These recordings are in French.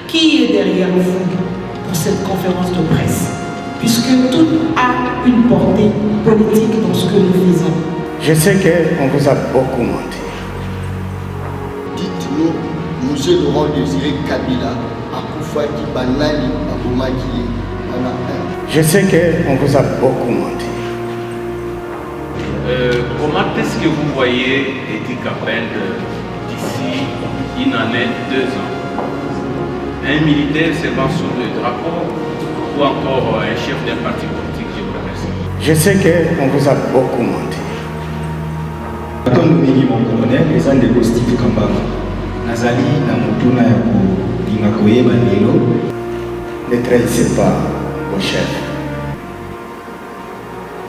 qui est derrière vous pour cette conférence de presse, puisque tout a une portée politique dans ce que nous faisons. Je sais qu'on vous a beaucoup menti. Dites-nous, M. Laurent Désiré Kabila, Akufaki Banali, Abomaki, Je sais qu'on vous a beaucoup menti. Comment est-ce que vous voyez Edi Kapende d'ici une année, 2 ans? Un militaire servant sous le drapeau ou encore un chef d'un parti politique? Je vous remercie. Je sais qu'on vous a beaucoup menti. Quand nous minimum colonel, les gens de Steve Kambama, Nazali, Namutuna Yako, Lingakoye Bandelo. Ne trahissez pas vos chefs.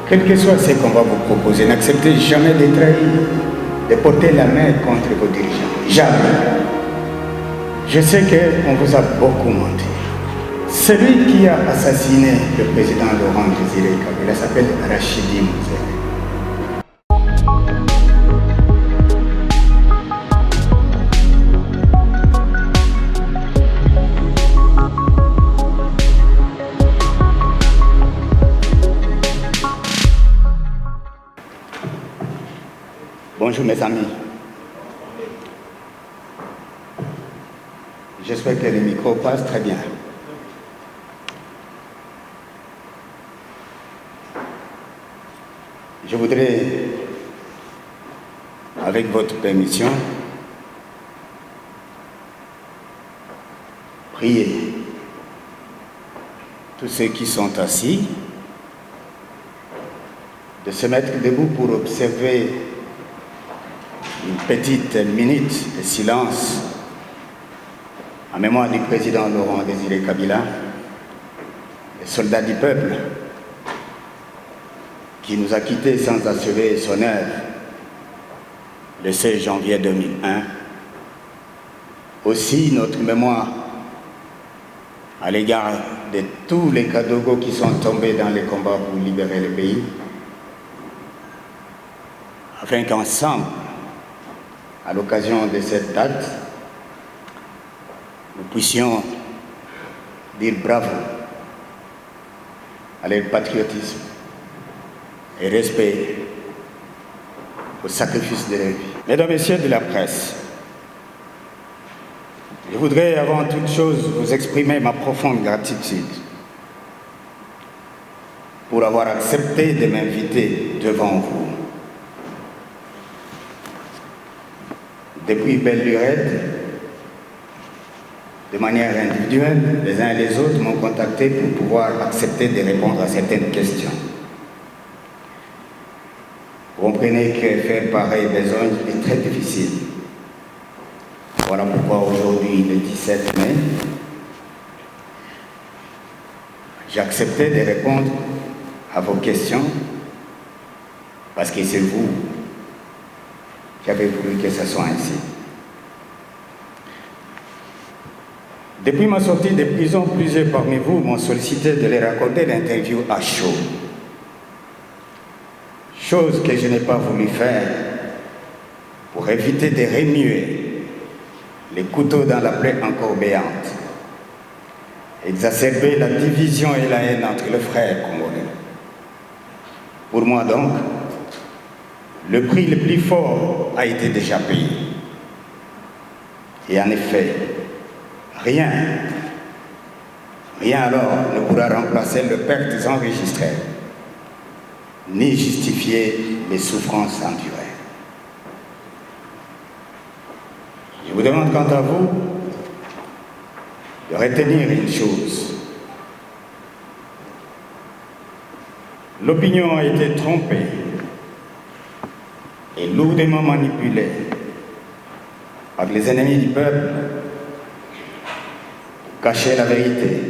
Quel que soit ce qu'on va vous proposer, n'acceptez jamais de trahir, de porter la main contre vos dirigeants. Jamais. Je sais qu'on vous a beaucoup menti. Celui qui a assassiné le président Laurent Désiré Kabila s'appelle Rachidi Mouzé. Bonjour mes amis. J'espère que le micro passe très bien. Je voudrais, avec votre permission, prier tous ceux qui sont assis de se mettre debout pour observer une petite minute de silence en mémoire du président Laurent Désiré Kabila, le soldat du peuple qui nous a quittés sans achever son œuvre le 16 janvier 2001. Aussi notre mémoire à l'égard de tous les Kadogos qui sont tombés dans les combats pour libérer le pays, afin qu'ensemble, à l'occasion de cette date, nous puissions dire bravo à leur patriotisme et respect au sacrifice de leur vie. Mesdames et messieurs de la presse, je voudrais avant toute chose vous exprimer ma profonde gratitude pour avoir accepté de m'inviter devant vous. Depuis belle lurette, de manière individuelle, les uns et les autres m'ont contacté pour pouvoir accepter de répondre à certaines questions. Vous comprenez que faire pareille besogne est très difficile. Voilà pourquoi aujourd'hui, le 17 mai, j'ai accepté de répondre à vos questions parce que c'est vous qui avez voulu que ce soit ainsi. Depuis ma sortie de prison, plusieurs parmi vous m'ont sollicité de les raconter l'interview à chaud. Chose que je n'ai pas voulu faire pour éviter de remuer les couteaux dans la plaie encore béante, exacerber la division et la haine entre les frères congolais. Pour moi donc, le prix le plus fort a été déjà payé. Et en effet, rien alors ne pourra remplacer les pertes enregistrées, ni justifier les souffrances endurées. Je vous demande quant à vous de retenir une chose. L'opinion a été trompée et lourdement manipulée par les ennemis du peuple pour cacher la vérité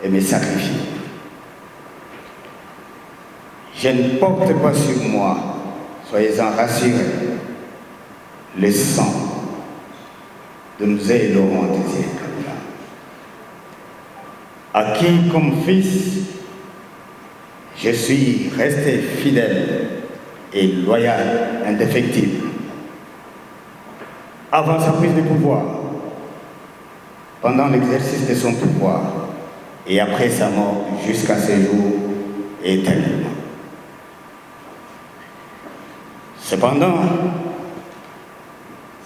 et me sacrifier. Je ne porte pas sur moi, soyez-en rassurés, le sang de nous Laurent Désiré Kabila, à qui, comme fils, je suis resté fidèle et loyal, indéfectible. Avant sa prise de pouvoir, pendant l'exercice de son pouvoir et après sa mort jusqu'à ce jour et éternellement. Cependant,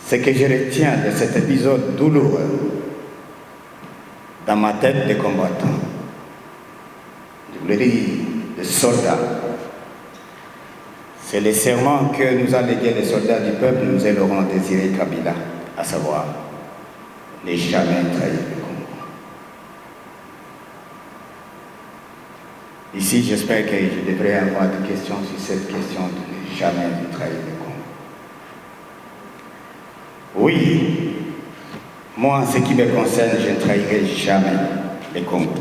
ce que je retiens de cet épisode douloureux dans ma tête de combattant, de soldat, c'est le serment que nous a légué les soldats du peuple, nous et Laurent Désiré Kabila, à savoir ne jamais trahir le Congo. Ici, j'espère que je devrais avoir des questions sur cette question de ne jamais trahir le Congo. Oui, moi, en ce qui me concerne, je ne trahirai jamais le Congo.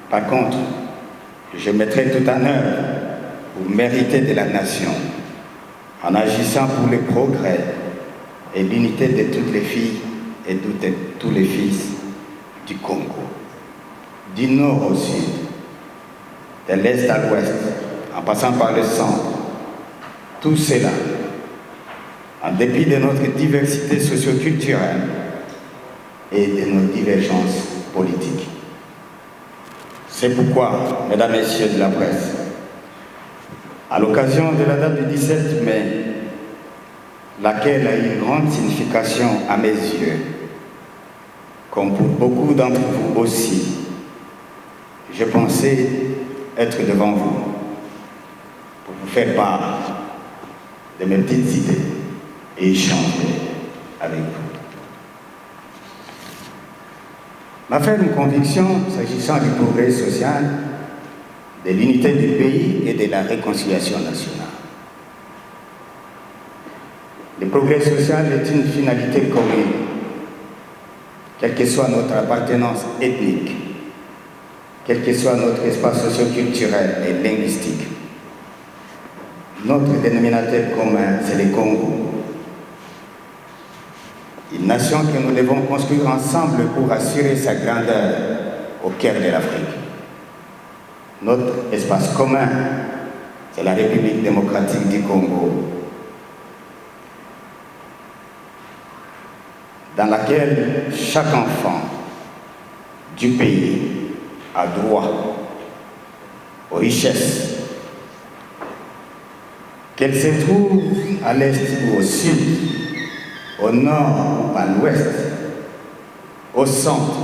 Par contre, je mettrai tout en œuvre pour mériter de la nation, en agissant pour le progrès et l'unité de toutes les filles et de tous les fils du Congo, du nord au sud, de l'est à l'ouest, en passant par le centre. Tout cela, en dépit de notre diversité socio-culturelle et de nos divergences politiques. C'est pourquoi, mesdames et messieurs de la presse, à l'occasion de la date du 17 mai, laquelle a une grande signification à mes yeux, comme pour beaucoup d'entre vous aussi, je pensais être devant vous pour vous faire part de mes petites idées et échanger avec vous. Ma ferme conviction, s'agissant du progrès social, de l'unité du pays et de la réconciliation nationale. Le progrès social est une finalité commune, quelle que soit notre appartenance ethnique, quel que soit notre espace socio-culturel et linguistique. Notre dénominateur commun, c'est le Congo. Une nation que nous devons construire ensemble pour assurer sa grandeur au cœur de l'Afrique. Notre espace commun, c'est la République démocratique du Congo, dans laquelle chaque enfant du pays a droit aux richesses, qu'elles se trouvent à l'est ou au sud, au nord ou à l'ouest, au centre.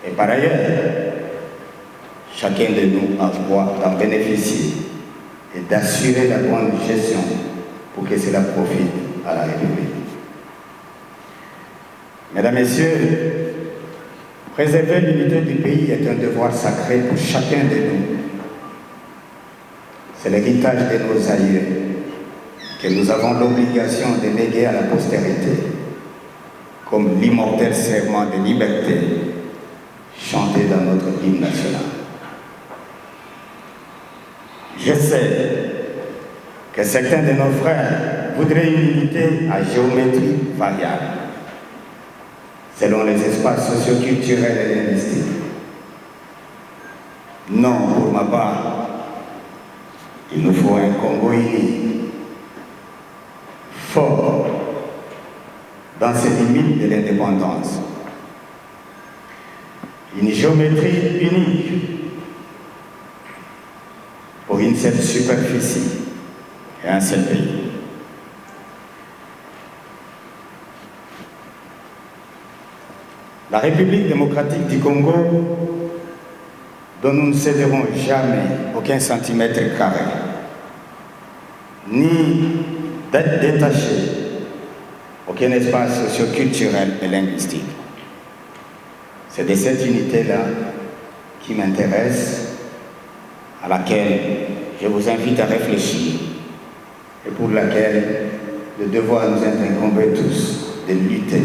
Et par ailleurs, chacun de nous a droit d'en bénéficier et d'assurer la bonne gestion pour que cela profite à la République. Mesdames, Messieurs, préserver l'unité du pays est un devoir sacré pour chacun de nous. C'est l'héritage de nos aïeux que nous avons l'obligation de léguer à la postérité, comme l'immortel serment de liberté chanté dans notre hymne national. Je sais que certains de nos frères voudraient une unité à géométrie variable, selon les espaces socio-culturels et linguistiques. Non, pour ma part, il nous faut un Congo uni, fort dans ses limites de l'indépendance. Une géométrie unique pour une seule superficie et un seul pays. La République démocratique du Congo, dont nous ne céderons jamais aucun centimètre carré, ni d'être détachés aucun espace socio-culturel et linguistique. C'est de cette unité-là qui m'intéresse, à laquelle je vous invite à réfléchir et pour laquelle le devoir nous incombe tous de lutter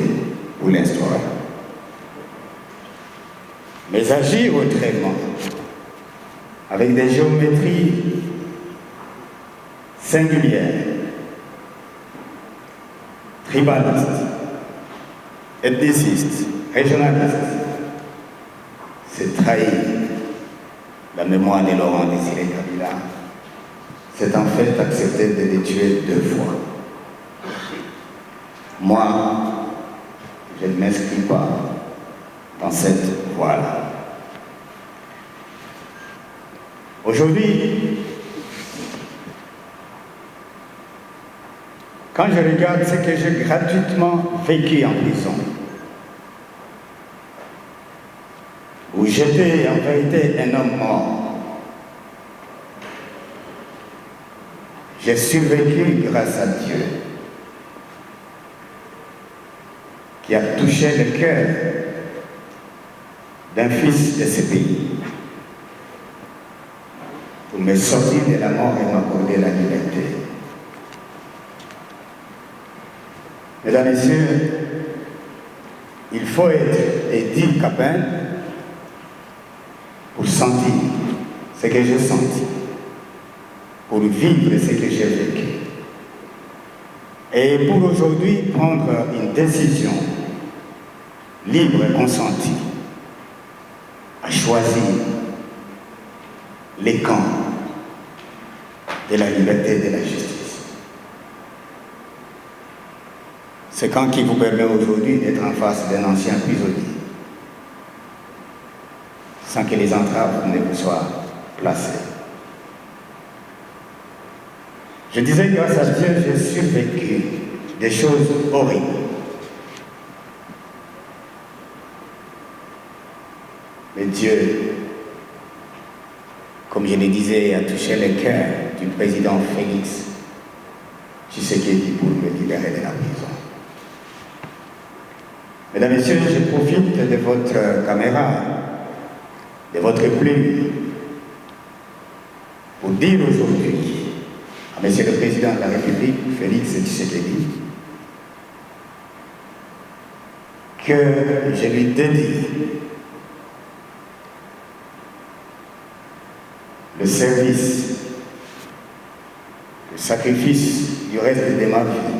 pour l'instaurer. Mais agir autrement, avec des géométries singulières, tribalistes, ethnicistes, régionalistes, c'est trahir la mémoire de Laurent Désiré Kabila. C'est en fait accepter de les tuer 2 fois. Moi, je ne m'inscris pas dans cette voie-là. Aujourd'hui, quand je regarde ce que j'ai gratuitement vécu en prison, où j'étais en vérité un homme mort, j'ai survécu grâce à Dieu, qui a touché le cœur d'un fils de ce pays, pour me sortir de la mort et m'accorder la liberté. Mesdames et messieurs, il faut être Eddy Capin pour sentir ce que j'ai senti, pour vivre ce que j'ai vécu, et pour aujourd'hui prendre une décision libre et consentie à choisir les camps de la liberté et de la justice. Ce camp qui vous permet aujourd'hui d'être en face d'un ancien prisonnier, sans que les entraves ne vous soient placées. Je disais, grâce à Dieu, j'ai survécu des choses horribles. Mais Dieu, comme je le disais, a touché le cœur du président Félix Tshisekedi pour me libérer de la prison. Mesdames et messieurs, je profite de votre caméra, de votre plume, pour dire aujourd'hui à Monsieur le Président de la République, Félix Tshisekedi, que je lui dédie le service, le sacrifice du reste de ma vie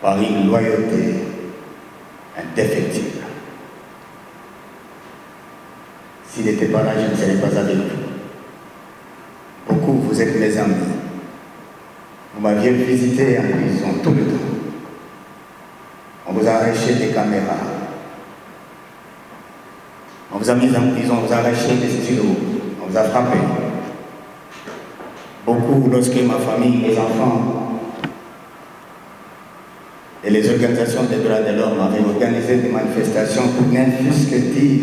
par une loyauté indéfectible. S'il n'était pas là, je ne serais pas avec vous. Beaucoup, vous êtes mes amis. Vous m'aviez visité en prison tout le temps. On vous a arraché des caméras. On vous a mis en prison, on vous a arraché des stylos. On vous a frappé. Beaucoup, lorsque ma famille, mes enfants et les organisations des droits de l'homme avaient organisé des manifestations pour n'infusque dire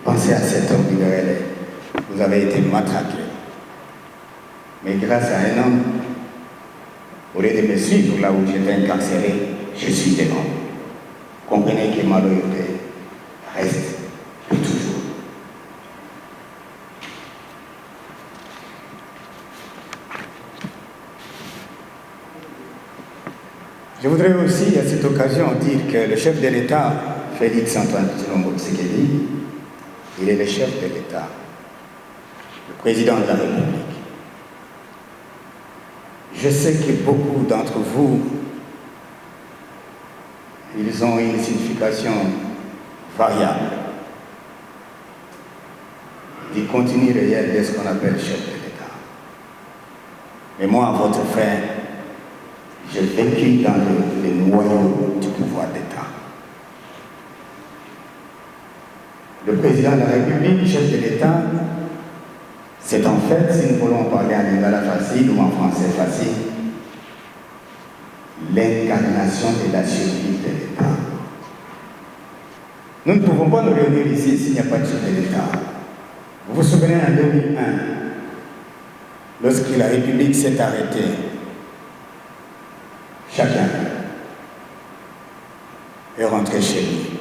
pensez à cet homme libéré. Vous avez été matraqués. Mais grâce à un homme, au lieu de me suivre là où j'étais incarcéré, je suis devant. Comprenez que ma loyauté reste pour toujours. Je voudrais aussi, à cette occasion, dire que le chef de l'État, Félix Antoine Tshisekedi, il est le chef de l'État, le président de la République. Je sais que beaucoup d'entre vous, ils ont une signification variable du contenu réel de ce qu'on appelle chef de l'État. Mais moi, votre frère, j'ai vécu dans le noyau du pouvoir d'État. Le président de la République, chef de l'État, c'est en fait, si nous voulons parler en lingala facile ou en français facile, l'incarnation de la survie de l'État. Nous ne pouvons pas nous réunir ici s'il n'y a pas de chef de l'État. Vous vous souvenez en 2001, lorsque la République s'est arrêtée, chacun est rentré chez lui,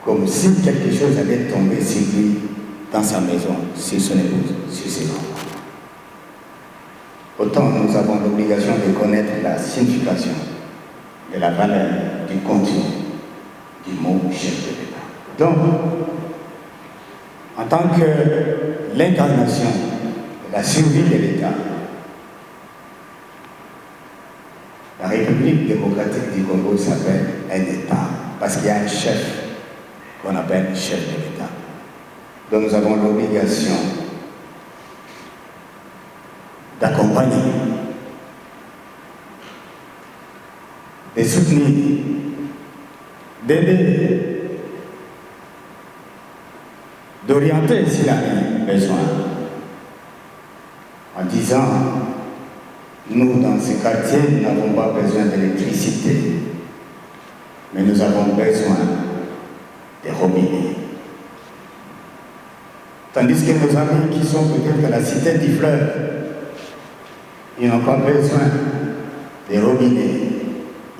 comme si quelque chose allait tomber sur lui, dans sa maison, sur son épouse, sur ses enfants. Autant nous avons l'obligation de connaître la signification de la valeur du contenu du mot chef de l'État. Donc, en tant que l'incarnation de la survie de l'État, la République démocratique du Congo s'appelle un État, parce qu'il y a un chef qu'on appelle chef de l'État. Donc nous avons l'obligation d'accompagner, de soutenir, d'aider d'orienter s'il a besoin, en disant, nous dans ce quartier, nous n'avons pas besoin d'électricité, mais nous avons besoin des robinets. Tandis que nos amis qui sont peut-être à la cité du fleuve, ils n'ont pas besoin des robinets,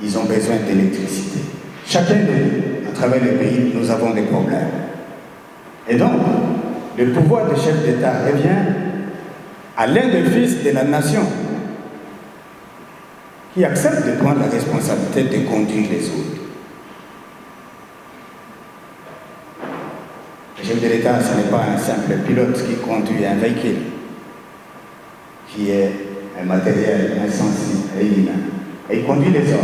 ils ont besoin d'électricité. Chacun de nous, à travers le pays, nous avons des problèmes. Et donc, le pouvoir de chef d'État revient à l'un des fils de la nation qui accepte de prendre la responsabilité de conduire les autres. Le chef de l'État, ce n'est pas un simple pilote qui conduit un véhicule, qui est un matériel insensible et inhumain. Et il conduit les hommes.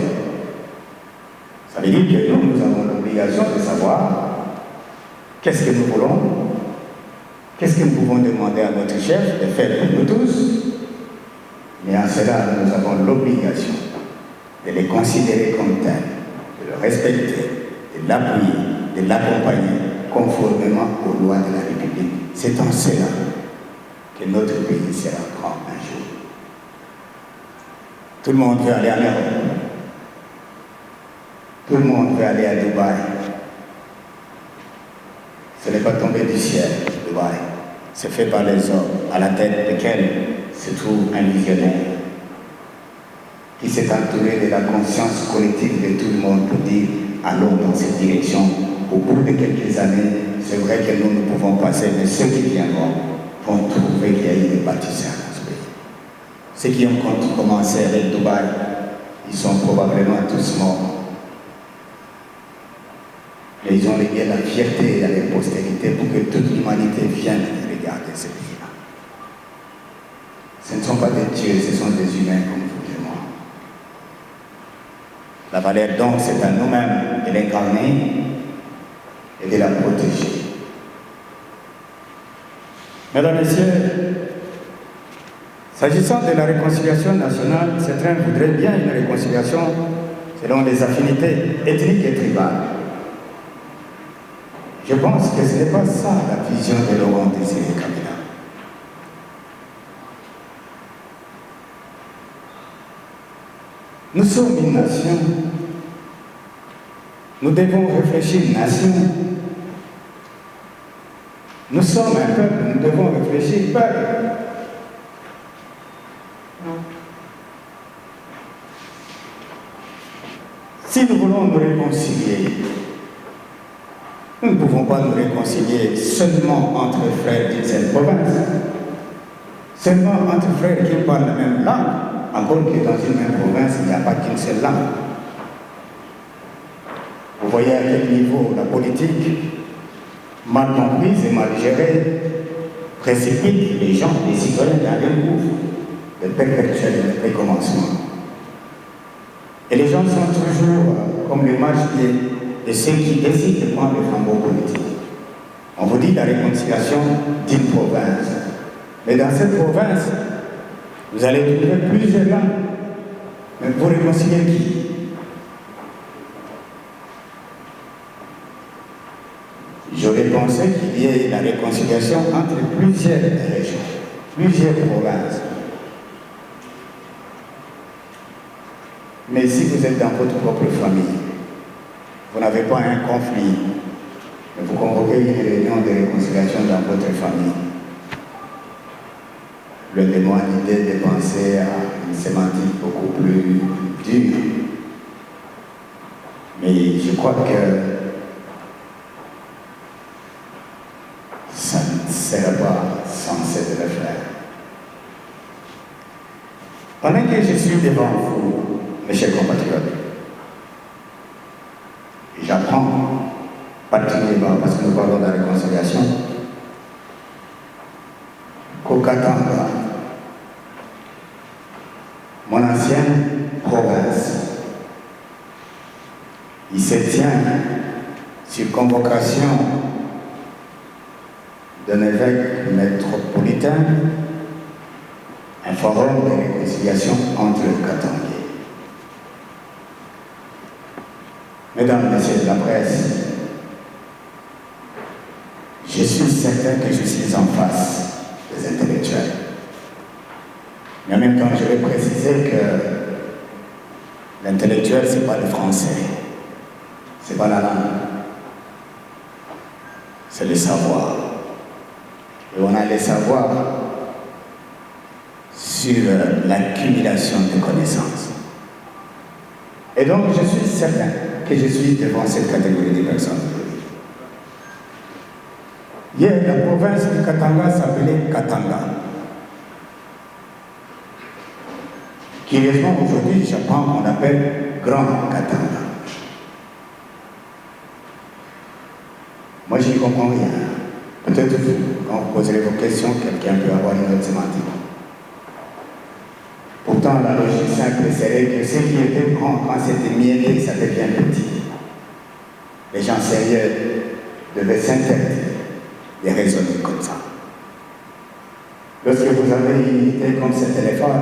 Ça veut dire que nous avons l'obligation de savoir qu'est-ce que nous voulons, qu'est-ce que nous pouvons demander à notre chef de faire pour nous tous. Mais en cela, nous avons l'obligation de les considérer comme tels, de le respecter, de l'appuyer, de l'accompagner conformément aux lois de la République. C'est en cela que notre pays sera grand un jour. Tout le monde veut aller en Europe. Tout le monde veut aller à Dubaï. Ce n'est pas tombé du ciel, Dubaï. C'est fait par les hommes, à la tête desquels se trouve un visionnaire qui s'est entouré de la conscience collective de tout le monde pour dire allons dans cette direction. Au bout de quelques années, c'est vrai que nous pouvons passer, mais ceux qui viendront vont trouver qu'il y a eu des bâtisseurs dans ce pays. Ceux qui ont commencé avec Dubaï, ils sont probablement tous morts. Mais ils ont légué la fierté à la postérité pour que toute l'humanité vienne regarder ce pays-là. Ce ne sont pas des dieux, ce sont des humains comme vous et moi. La valeur donc, c'est à nous-mêmes de l'incarner et de la protéger. Mesdames et Messieurs, s'agissant de la réconciliation nationale, certains voudraient bien une réconciliation selon les affinités ethniques et tribales. Je pense que ce n'est pas ça la vision de Laurent Désiré Kabila. Nous sommes une nation. Nous devons réfléchir nation. Nous sommes un peuple, nous devons réfléchir peuple. Si nous voulons nous réconcilier, nous ne pouvons pas nous réconcilier seulement entre frères d'une seule province, seulement entre frères qui parlent la même langue, encore que dans une même province, il n'y a pas qu'une seule langue. Vous voyez à quel niveau la politique, mal comprise et mal gérée, précipite les gens, les citoyens dans un gouffre de perpétuel recommencement. Et les gens sont toujours comme les marche-pieds de ceux qui décident de prendre le flambeau politique. On vous dit la réconciliation d'une province. Mais dans cette province, vous allez trouver plusieurs langues. Mais vous réconciliez qui? J'aurais pensé qu'il y ait la réconciliation entre plusieurs régions, plusieurs provinces. Mais si vous êtes dans votre propre famille, vous n'avez pas un conflit, mais vous convoquez une réunion de réconciliation dans votre famille. Le démon l'idée de penser à une sémantique beaucoup plus dure. Mais je crois que ça ne serait pas censé de le faire. Pendant que je suis devant vous, mes chers compatriotes, j'apprends particulièrement, parce que nous parlons de la réconciliation, qu'au Katanga, mon ancienne province, il se tient sur convocation d'un évêque métropolitain un forum de réconciliation entre le Katangais. Mesdames et messieurs de la presse, je suis certain que je suis en face des intellectuels. Mais en même temps, je vais préciser que l'intellectuel, ce n'est pas le français, ce n'est pas la langue, c'est le savoir. Et on a le savoir sur l'accumulation de connaissances. Et donc, je suis certain que je suis devant cette catégorie de personnes. Hier, la province du Katanga s'appelait Katanga. Curieusement, aujourd'hui, j'apprends qu'on appelle Grand Katanga. Moi, je n'y comprends rien. Peut-être vous, quand vous poserez vos questions, quelqu'un peut avoir une autre sémantique. Pourtant, la logique simple serait que ce qui était grand quand c'était mielé, ça devient petit. Les gens sérieux devaient s'interdire de raisonner comme ça. Lorsque vous avez une unité comme cet éléphant,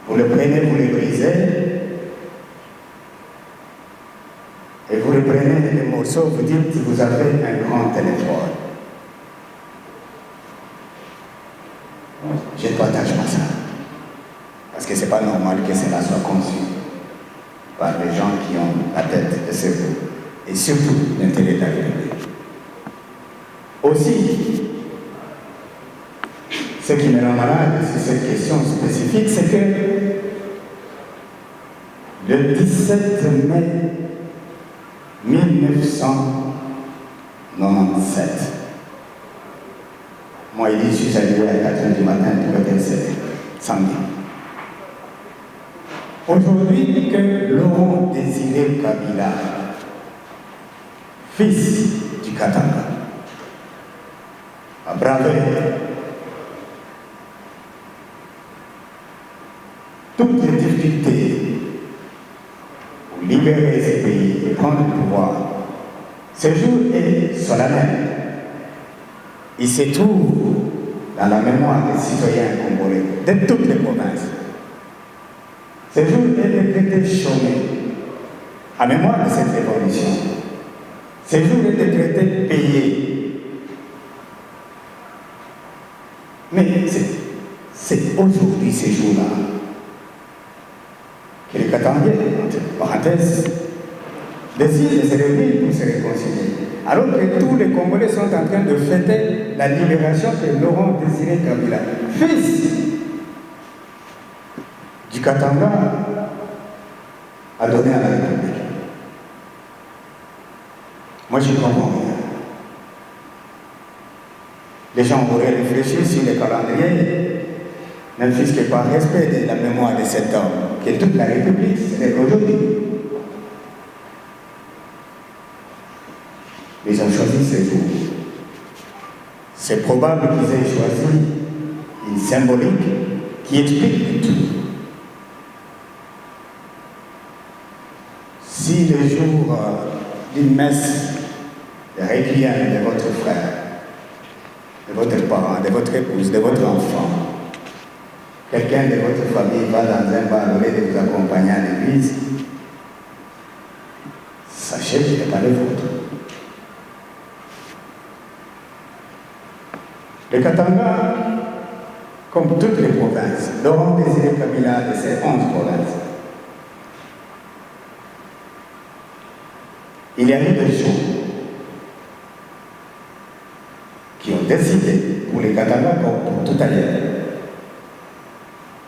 vous le prenez, vous le brisez, et vous le prenez des morceaux, vous dites que vous avez un grand éléphant. Je ne partage pas ça. Parce que ce n'est pas normal que cela soit conçu par les gens qui ont la tête de cerveau, et surtout l'intérêt de la République. Aussi, ce qui me rend malade sur cette question spécifique, c'est que le 17 mai 1997, moi, je suis arrivé à 4h du matin, tout le temps, samedi. Aujourd'hui, que Laurent Désiré Kabila, fils du Katanga, a bravé toutes les difficultés pour libérer ce pays et prendre le pouvoir, ce jour est solennel. Il se trouve dans la mémoire des citoyens congolais de toutes les provinces. Ce jour est décrété chômé en mémoire de cette révolution. Ce jour est décrété payé. Mais c'est aujourd'hui, ces jours-là, que les Katangais, entre parenthèses, décident de se réunir pour se réconcilier. Alors que tous les Congolais sont en train de fêter la libération de Laurent Désiré Kabila, fils du Katanga, a donné à la République. Moi, je ne comprends rien. Les gens auraient réfléchi sur les calendriers, même si que par respect de la mémoire de cet homme, que toute la République, c'est aujourd'hui. Ils ont choisi ce jour. C'est probable qu'ils aient choisi une symbolique qui explique tout. Si le jour d'une messe de requiem de votre frère, de votre parent, de votre épouse, de votre enfant, quelqu'un de votre famille va dans un bar au lieu de vous accompagner à l'église, sachez qu'il n'est pas le vôtre. Le Katanga, comme toutes les provinces, Laurent Désiré Kabila de ses 11 provinces, il y a eu des gens qui ont décidé, pour les Katanga comme pour tout ailleurs,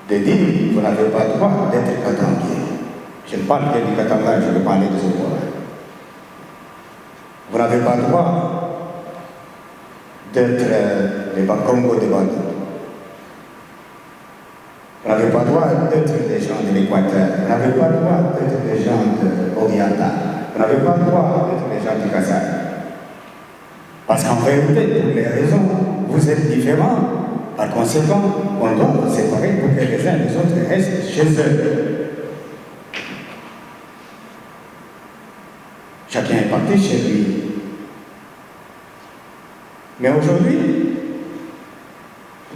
de dire vous n'avez pas le droit d'être Katangais. Je ne parle que du Katanga, je vais parler de ce point. Vous n'avez pas le droit d'être les Bakongo de Bandou. Vous n'avez pas le droit d'être des gens de l'Équateur. Vous n'avez pas le droit d'être des gens de l'Oriental. Vous n'avez pas le droit d'être des gens du Kassai. Parce qu'en vérité, pour les raisons, vous êtes différents. Par conséquent, on doit vous séparer pour que les uns et les autres restent chez eux. Chacun est parti chez lui. Mais aujourd'hui,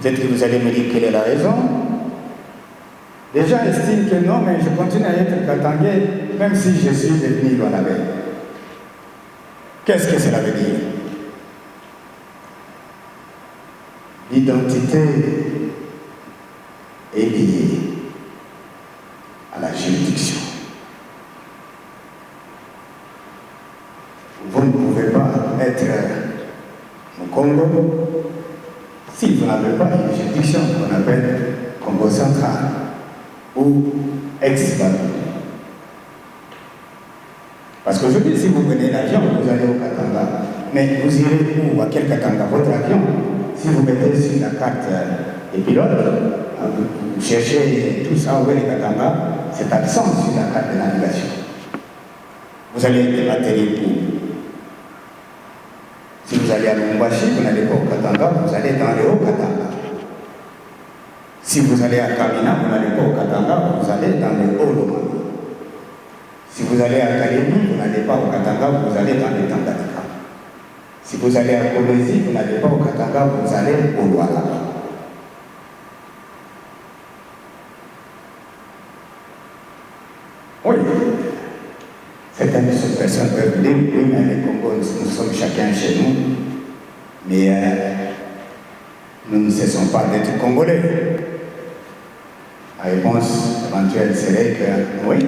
peut-être que vous allez me dire quelle est la raison. Les gens estiment que non, mais je continue à être Katangais, même si je suis devenu Luanabé. Qu'est-ce que cela veut dire? l'identité est liée à la juridiction. Vous ne pouvez pas être au Congo si vous n'avez pas une juridiction qu'on appelle Congo central ou ex-Babylone. Parce qu'aujourd'hui, si vous prenez l'avion, vous allez au Katanga. Mais vous irez où? À quel Katanga? Votre avion, si vous mettez sur la carte des pilotes, vous cherchez tout ça, où est le Katanga, c'est absent sur la carte de navigation. Vous allez atterrir où? Si vous allez à Lumbashi, vous n'allez pas au Katanga, vous allez dans le Haut-Katanga. Si vous allez à Kamina, vous n'allez pas au Katanga, vous allez dans le Haut-Lomami. Si vous allez à Kalemi, vous n'allez pas au Katanga, vous allez dans le Tanganyika. Si vous allez à Kolwezi, vous n'allez pas au Katanga, vous allez au Lualaba. Oui, certaines personnes peuvent dire, oui, mais les Congo, nous sommes chacun chez nous, mais nous ne cessons pas d'être Congolais. La réponse éventuelle serait que oui,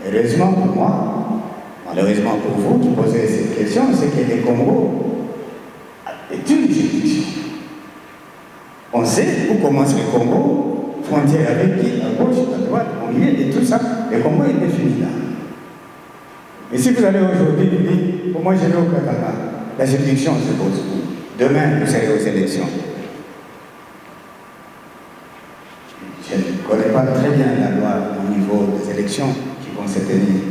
heureusement pour moi, malheureusement pour vous qui posez cette question, c'est que le Congo est une juridiction. On sait où commence le Congo, frontière avec qui, à gauche, à droite, au milieu, et tout ça. Le Congo est défini là. Mais si vous allez aujourd'hui vous dites, pour moi je vais au Katanga, la juridiction se pose où? Demain, vous serez aux élections. Je ne connais pas très bien la loi au niveau des élections qui vont se tenir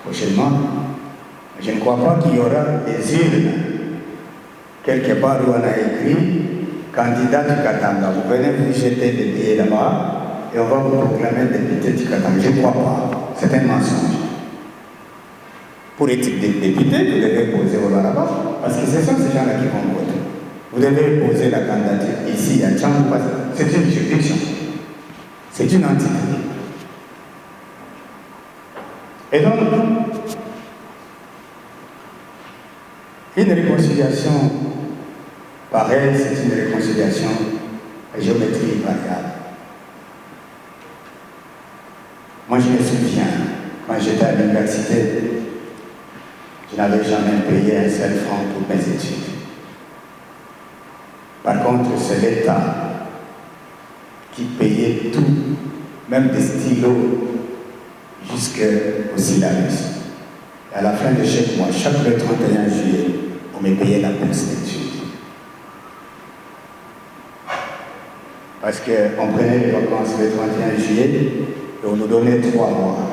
prochainement. Je ne crois pas qu'il y aura des urnes quelque part où on a écrit candidat du Katanga. Vous venez vous jeter des billets là-bas et on va vous proclamer député du Katanga. Je ne crois pas. C'est un mensonge. Pour être député, vous devez poser au là-bas, parce que ce sont ces gens-là qui vont voter. Vous devez poser la candidature ici à Tchangou, parce que c'est une juridiction. C'est une entité. Et donc, une réconciliation pareille, c'est une réconciliation à géométrie variable. Moi, je me souviens, quand j'étais à l'université, je n'avais jamais payé un seul franc pour mes études. Par contre, c'est l'État qui payait tout, même des stylos, jusqu'au syllabus. Et à la fin de chaque mois, chaque le 31 juillet, on me payait la bourse d'études. Parce qu'on prenait les vacances le 31 juillet et on nous donnait 3 mois.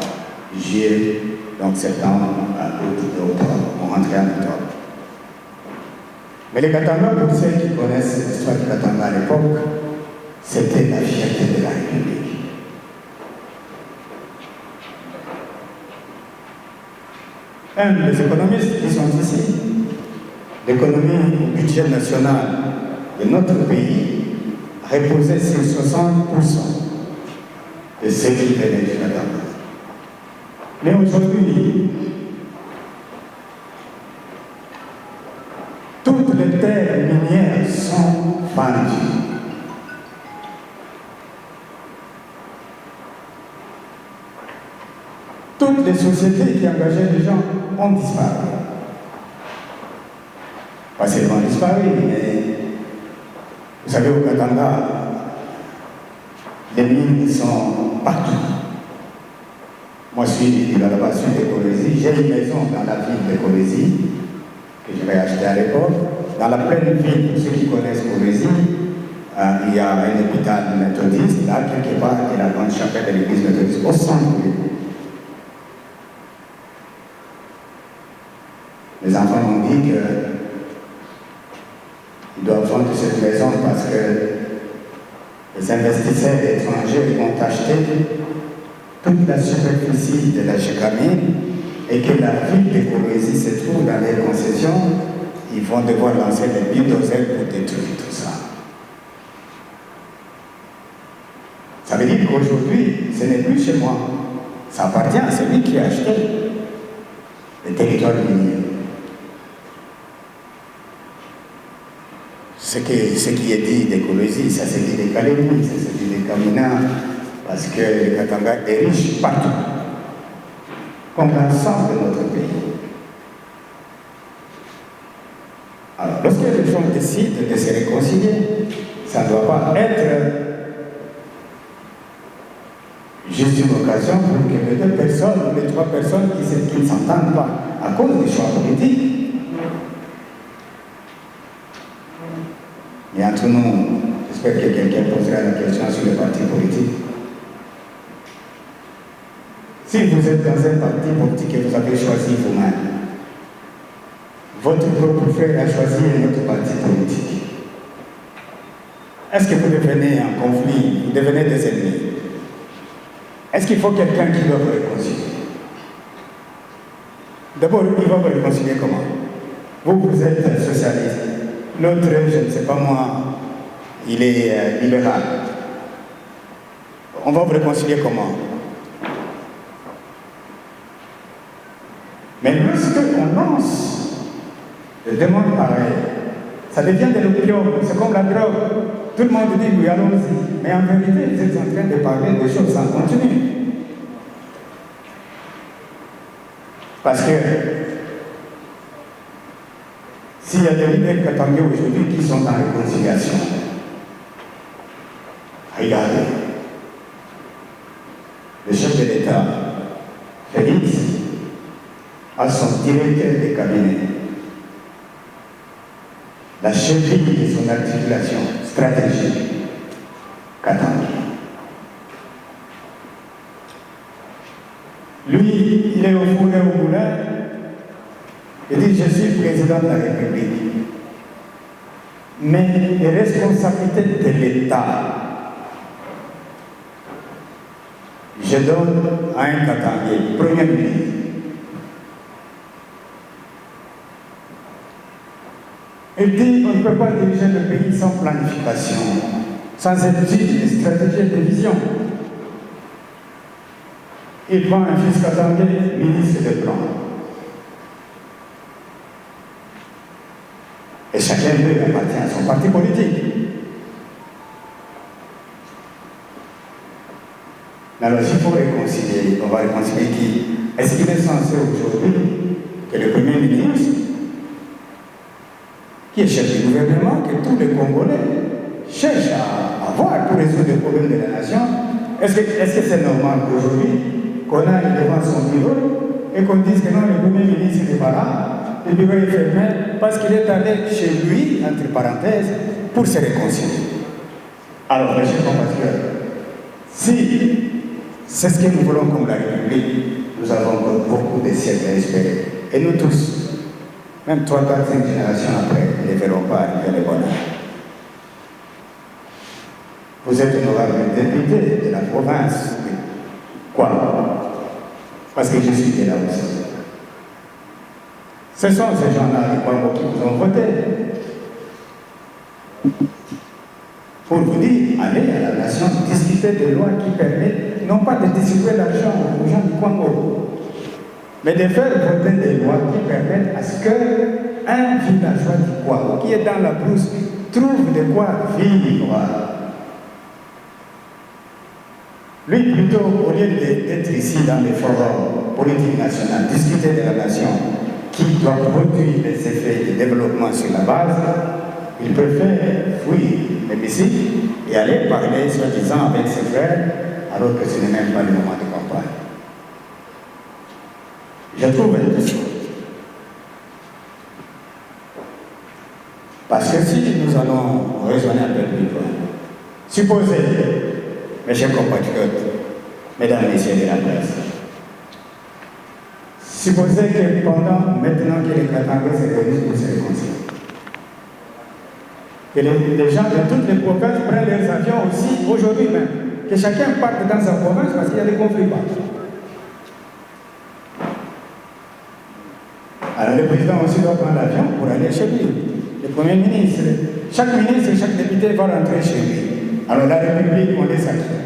Juillet, donc septembre, août et octobre. On rentrait en octobre. Mais les Katanga, pour ceux qui connaissent l'histoire du Katanga à l'époque, c'était la fierté de la République. Un des économistes qui sont ici, l'économie au budget national de notre pays reposait sur 60% de ce qui venait du Katanga. Mais aujourd'hui, toutes les terres minières sont vendues. Toutes les sociétés qui engageaient les gens ont disparu. Pas seulement disparu, mais vous savez, au Katanga, les mines sont partout. Moi, je suis de la passion de Kolwezi. J'ai une maison dans la ville de Kolwezi que j'avais achetée à l'époque. Dans la pleine ville, pour ceux qui connaissent Kolwezi, il y a un hôpital méthodiste. Là, quelque part, il y a la grande chapelle de l'église méthodiste au centre. Les enfants m'ont dit qu'ils doivent vendre cette maison parce que les investisseurs étrangers ont acheté toute la superficie de la Gécamine et que la ville de Kolwezi se trouve dans les concessions, ils vont devoir lancer des bulldozers pour détruire tout ça. Ça veut dire qu'aujourd'hui, ce n'est plus chez moi. Ça appartient à celui qui a acheté le territoire minier. ce qui est dit d'écologie, ça se dit des Calémie, ça se dit des Kamina, parce que le Katanga est riche partout, comme l'ensemble de notre pays. Alors, lorsque les gens décident de se réconcilier, ça ne doit pas être juste une occasion pour que les 2 personnes ou les 3 personnes qui ne s'entendent pas à cause des choix politiques. Et entre nous, j'espère que quelqu'un posera la question sur les partis politiques. Si vous êtes dans un parti politique et vous avez choisi vous-même, votre propre frère a choisi un autre parti politique, est-ce que vous devenez en conflit, vous devenez des ennemis? Est-ce qu'il faut quelqu'un qui doit vous réconcilier? D'abord, il va vous réconcilier comment? Vous êtes socialiste. L'autre, je ne sais pas moi, il est libéral. On va vous réconcilier comment? Mais lorsqu'on lance des demandes pareilles, ça devient de l'opium, c'est comme la drogue. Tout le monde dit oui, allons-y. Mais en vérité, vous êtes en train de parler des choses sans continu. Parce que s'il y a des leaders katangais aujourd'hui qui sont en réconciliation, regardez, le chef de l'État, Félix, a son directeur de cabinet, la chefferie de son articulation stratégique, Katanga. Lui, il est au four et au moulin. Il dit, je suis président de la République. Mais les responsabilités de l'État, je donne à un Katangais, Premier ministre. Il dit, on ne peut pas diriger le pays sans planification, sans étude de stratégie et de vision. Il prend un fils katangais, ministre des plans. Et chacun d'eux appartient à son parti politique. Alors, s'il faut réconcilier, on va réconcilier qui? Est-ce qu'il est censé aujourd'hui que le Premier ministre, qui est chef du gouvernement, que tous les Congolais cherchent à voir pour résoudre les problèmes de la nation? Est-ce que c'est normal qu'aujourd'hui, qu'on aille devant son bureau et qu'on dise que non, le Premier ministre n'est pas là, le bureau est fermé parce qu'il est allé chez lui, entre parenthèses, pour se réconcilier? Alors, mes chers compatriotes, si c'est ce que nous voulons comme la République, nous avons encore beaucoup de siècles à espérer. Et nous tous, même 3, 4, 5 générations après, ne les verront pas arriver le bonheur. Vous êtes honorable député de la province. Quoi? Parce que je suis de là aussi. Ce sont ces gens-là qui vous ont voté. Pour vous dire, allez à la nation, discuter des lois qui permettent, non pas de distribuer l'argent aux gens du Congo, mais de faire voter des lois qui permettent à ce qu'un villageois du Congo qui est dans la brousse trouve de quoi vivre. Lui, plutôt, au lieu d'être ici dans les forums politiques nationaux, discuter de la nation qui doit produire les effets de développement sur la base, il préfère fuir l'hémicycle et aller parler, soi-disant, avec ses frères, alors que ce n'est même pas le moment de campagne. Je trouve intéressant. Parce que si nous allons raisonner un peu plus loin, supposez, mes chers compatriotes, mesdames et messieurs de la presse, supposez que maintenant que les Katangais se réunissent pour se réconcilier, que les gens de toutes les provinces prennent leurs avions aussi, aujourd'hui même, que chacun parte dans sa province parce qu'il y a des conflits partout. Alors le président aussi doit prendre l'avion pour aller chez lui. Le Premier ministre, chaque ministre et chaque député va rentrer chez lui. Alors la République, on les acquiert.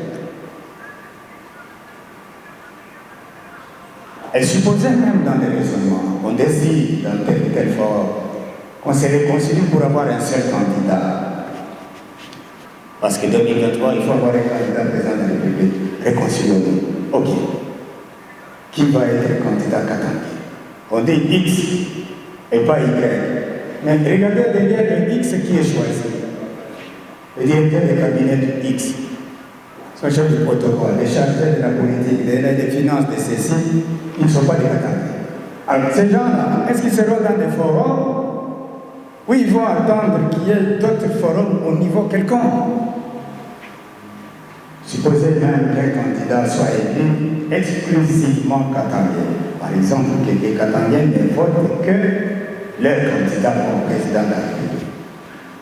Et supposez même dans les raisonnements, on décide dans tel forum qu'on se réconcilie pour avoir un seul candidat. Parce que 2023, il faut avoir un candidat président de la République. Réconcilions-nous. Ok. Qui va être candidat Katambi? On dit X et pas Y. Mais regardez derrière le X qui est choisi. Le directeur du cabinet de X, son chef de protocole, les chargés de la politique, des finances, de ceci, ils ne sont pas des Katambi. Alors ces gens-là, est-ce qu'ils seront dans des forums où ils vont attendre qu'il y ait d'autres forums au niveau quelconque? Supposez même qu'un candidat soit élu exclusivement katangien. Par exemple, que les Katangiens ne votent que leur candidat au président de la République.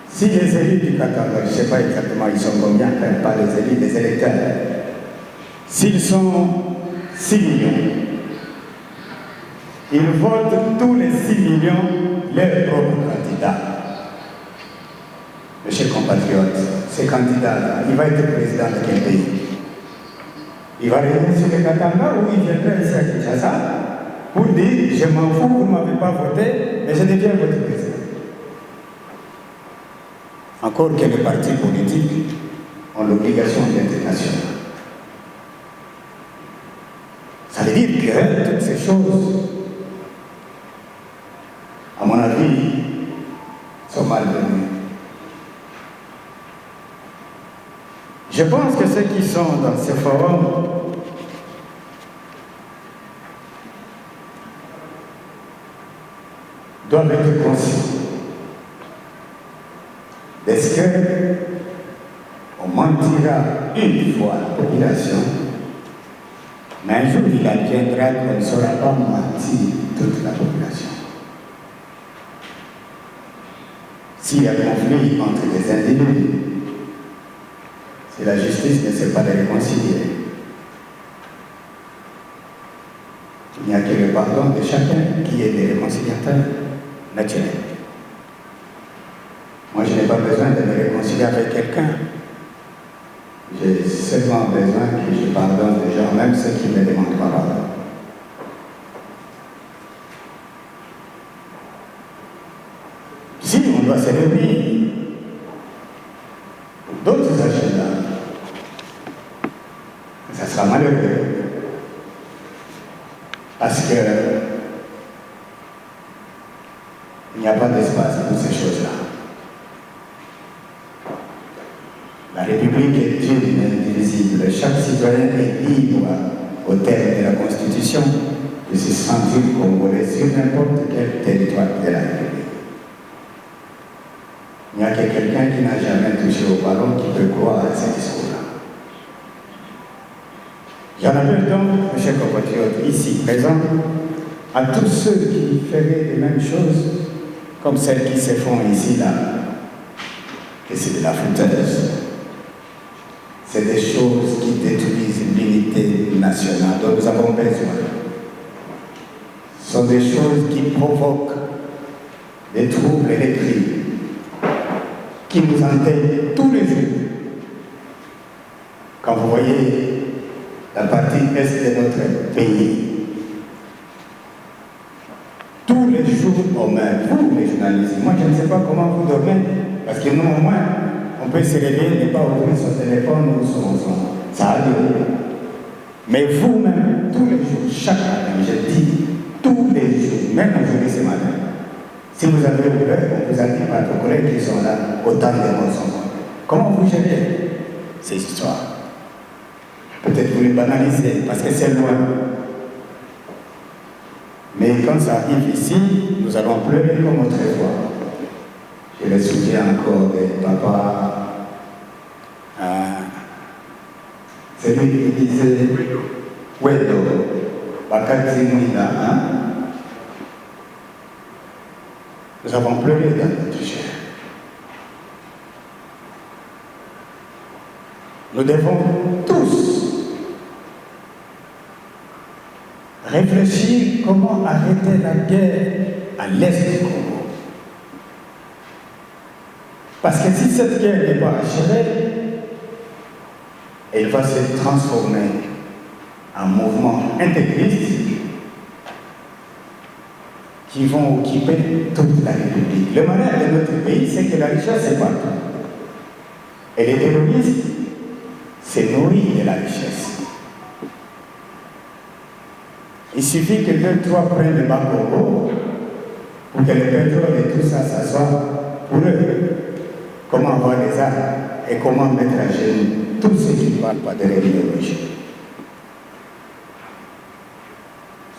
Si les élus du Katanga, je ne sais pas exactement ils sont combien, pas les élus, les électeurs, s'ils sont 6 millions, ils votent tous les 6 millions leur propre candidat. Mes chers compatriotes, ce candidat-là, il va être président de quel pays? Il va revenir sur le Katanga ou il viendra ici à Kinshasa pour dire je m'en fous, vous ne m'avez pas voté, mais je deviens votre président. Encore que les partis politiques ont l'obligation d'être nationaux. Ça veut dire que toutes ces choses, à mon avis, sont malvenues. Je pense que ceux qui sont dans ces forums doivent être conscients. Est-ce qu'on mentira une fois à la population, mais un jour il adviendra qu'on ne saura pas mentir toute la population. S'il y a conflit entre les individus, si la justice ne sait pas les réconcilier, il n'y a que le pardon de chacun qui est des réconciliateurs naturels. Moi, je n'ai pas besoin de me réconcilier avec quelqu'un. J'ai seulement besoin que je pardonne des gens, même ceux qui me demandent pardon. Si on doit se réunir pour d'autres agendas, ça sera malheureux. Parce que il n'y a pas d'espace pour ces choses-là. La République est une et indivisible. Chaque citoyen est libre, au terme de la Constitution, de se sentir congolais sur n'importe quel territoire de la République. Il n'y a que quelqu'un qui n'a jamais touché au ballon qui peut croire à ce discours-là. J'en appelle donc, mes chers compatriotes, ici présents, à tous ceux qui feraient les mêmes choses comme celles qui se font ici, là, que c'est de la foutaise. C'est des choses qui détruisent l'unité nationale dont nous avons besoin. Ce sont des choses qui provoquent des troubles et des crimes, qui nous entêtent tous les jours. Quand vous voyez la partie est de notre pays, tous les jours au même, vous les journalistes, moi je ne sais pas comment vous dormez, parce que nous au moins, on peut se réveiller et ne pas ouvrir son téléphone ou son ça a duré. Mais vous-même, tous les jours, chaque matin, je dis, tous les jours, même aujourd'hui ce matin, si vous avez ouvert, on vous a dit par vos collègues qui sont là, autant de morts sont morts. Comment vous gérez ces histoires? Peut-être vous les banalisez, parce que c'est loin. Mais quand ça arrive ici, nous allons pleurer comme autrefois. Je me souviens encore de papa, celui qui disait Wedo, Bakati Mouina, nous avons pleuré dans notre chair. Nous devons tous réfléchir comment arrêter la guerre à l'est du Congo. Parce que si cette guerre n'est pas achevée, elle va se transformer en mouvement intégriste qui vont occuper toute la République. Le malheur de notre pays, c'est que la richesse est partout. Et les terroristes se nourrissent de la richesse. Il suffit que 2-3 prennent le Bakongo pour que le pétrole et tout ça, ça soit pour eux. Comment avoir des armes et comment mettre à genoux tous ceux qui ne parlent pas de l'idéologie.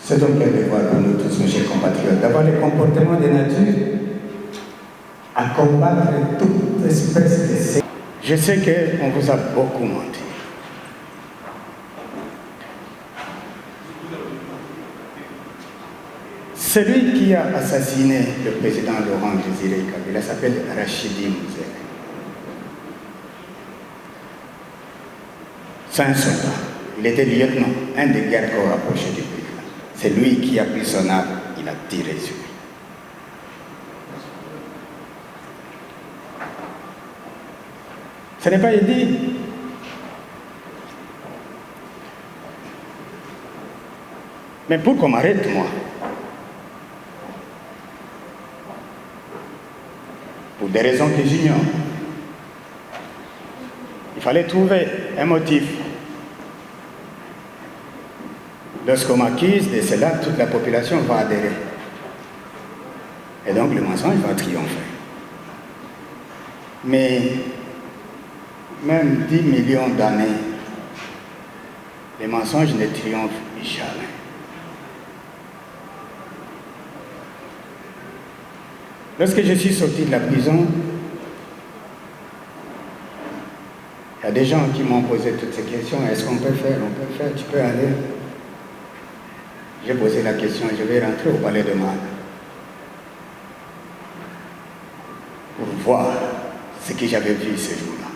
C'est donc un devoir pour nous tous, mes chers compatriotes, d'avoir le comportement de nature à combattre toute espèce de séquelles. Je sais qu'on vous a beaucoup menti. Celui qui a assassiné le président Laurent Désiré Kabila s'appelle Rachidi Mouzé. C'est un soldat. Il était lieutenant, un des gardes-corps rapprochés du président. C'est lui qui a pris son arme, il a tiré sur lui. Ce n'est pas aidé. Mais pour qu'on m'arrête, moi, pour des raisons que j'ignore, il fallait trouver un motif. Lorsqu'on m'accuse de cela, toute la population va adhérer. Et donc le mensonge va triompher. Mais même 10 millions d'années, les mensonges ne triomphent jamais. Lorsque je suis sorti de la prison, il y a des gens qui m'ont posé toutes ces questions. Est-ce qu'on peut faire? On peut faire, tu peux aller. J'ai posé la question, je vais rentrer au palais de Mal pour voir ce que j'avais vu ce jour-là.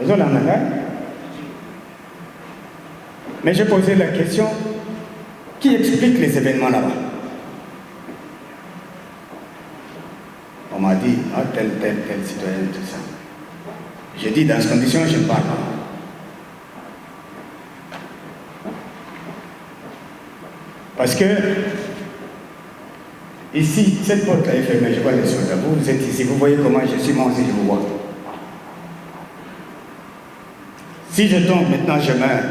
Vous avez la Mais j'ai posé la question, qui explique les événements là-bas? On m'a dit, ah, tel citoyen, tout ça. J'ai dit, dans ces conditions, je ne parle pas. Parce que, ici, cette porte-là est fermée, je vois les soldats. Vous êtes ici, vous voyez comment je suis, moi aussi je vous vois. Si je tombe maintenant, je meurs.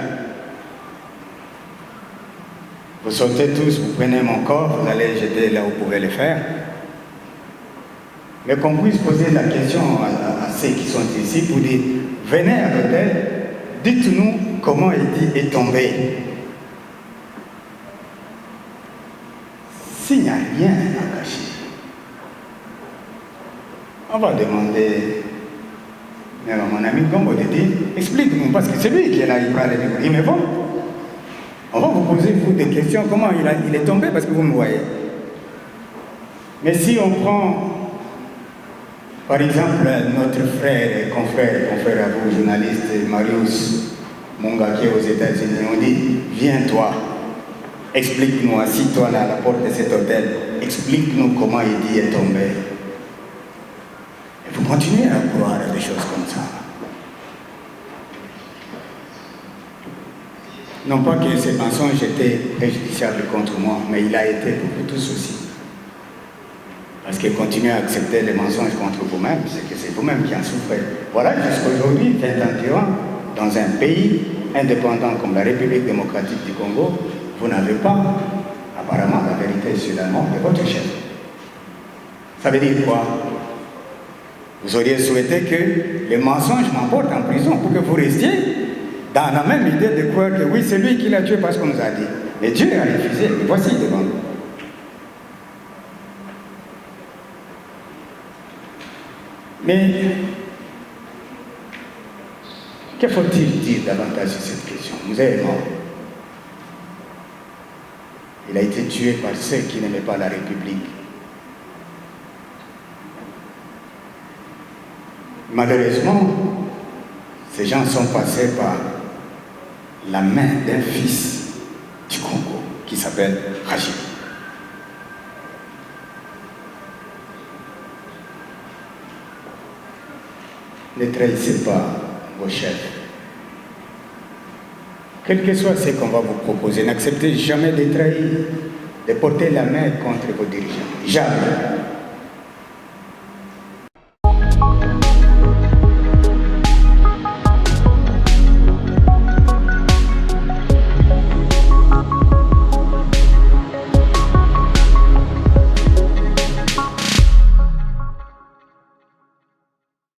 Vous sortez tous, vous prenez mon corps, vous allez jeter là où vous pouvez le faire. Mais qu'on puisse poser la question à ceux qui sont ici pour dire, venez à l'hôtel, dites-nous comment Edy est tombé. S'il n'y a rien à cacher, on va demander même à mon ami Gombo de dire, explique-nous, parce que c'est lui qui est là, il parle, il me voit. On va vous poser vous des questions, comment il est tombé, parce que vous me voyez. Mais si on prend, par exemple, notre frère et confrère à vous, journaliste Marius Munga qui est aux États-Unis, on dit, viens toi, explique-nous, assis-toi là à la porte de cet hôtel, explique-nous comment Edy est tombé. Et vous continuez à croire à des choses comme ça. Non pas que ces mensonges étaient préjudiciables contre moi, mais il a été pour vous tous aussi. Parce que continuer à accepter les mensonges contre vous-même, c'est que c'est vous-même qui en souffrez. Voilà, jusqu'aujourd'hui, 20 ans durant, dans un pays indépendant comme la République démocratique du Congo, vous n'avez pas, apparemment, la vérité sur la mort de votre chef. Ça veut dire quoi? Vous auriez souhaité que les mensonges m'emportent en prison pour que vous restiez dans la même idée de croire que oui, c'est lui qui l'a tué parce qu'on nous a dit. Mais Dieu a refusé, et voici devant nous. Mais que faut-il dire davantage sur cette question? Vous êtes mort. Il a été tué par ceux qui n'aimaient pas la République. Malheureusement, ces gens sont passés par la main d'un fils du Congo qui s'appelle Rachid. Ne trahissez pas vos chefs. Quel que soit ce qu'on va vous proposer, n'acceptez jamais de trahir. de porter la main contre vos dirigeants. Jamais.